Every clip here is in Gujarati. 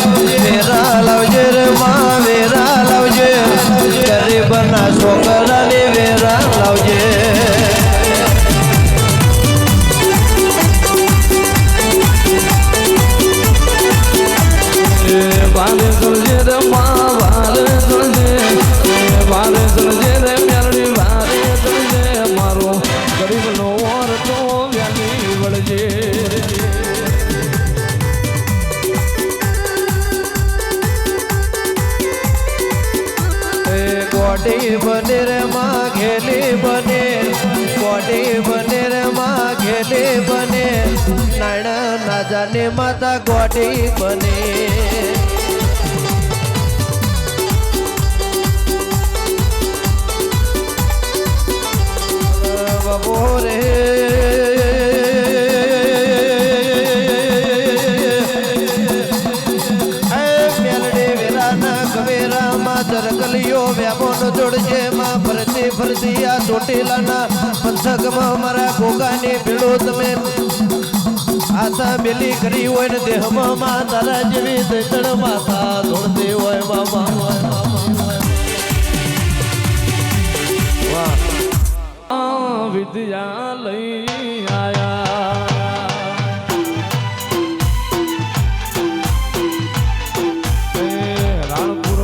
વેરા લાવજે રે માં વેરા લાવજે ગરીબના છોકરાને વેરા લાવજે વાલે ચલજે રે માં વાલે ચલજે વાલે ચલજે રે મેલડી વાલે ચલજે મારો ગરીબનો ઓરતો વ્યાલી વળજે કોટી બને રે માં ઘેલી બને કોટી બને રે માં ઘેલી બને નાણા ના જાને માતા કોટી બને બાબો રે ગલીઓ વ્યામોનો જોડજે માં ફરતી ફરતી આ ચોટીલાના પંથકમાં મારા ગોગાની ભીડો તમે આશા બેલી કરી હોય ને દેહમાં માં તારા જેવી દૈતણ માતા ધોળતી હોય બાબા વાહ વિદ્યાલય આયા રાણપુર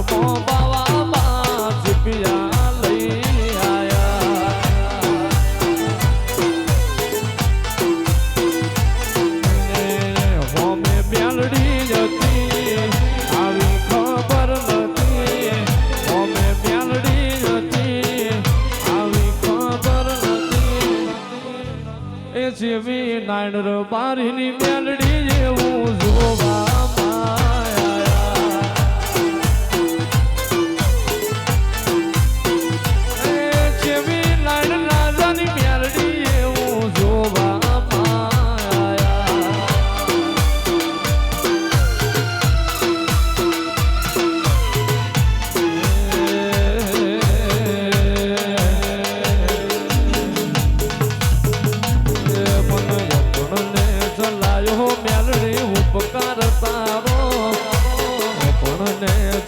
જેવી નાયણ બારીની મેલડી જેવું જોવા જેવી નાયણ રાજાની મેલડી જેવું જોવા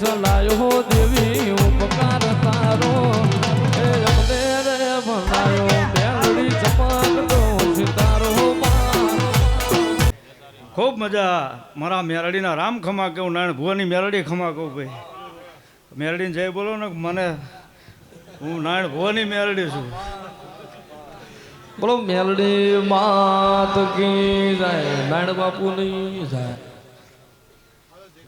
ચલાયો દેવી ઉપકાર તારો એ અમને રે ભણાયો મેલડી ચમકતો સિતારો ખૂબ મજા મારા મેલડીના રામ ખમા કહું નારાયણ ભુવાની મેલડી ખમા કહું ભાઈ મેલડીને જય બોલો ને મને હું નારાયણ ભુવાની મેલડી છું બોલો મેલડી માત કી જાય નારાયણ બાપુની જાય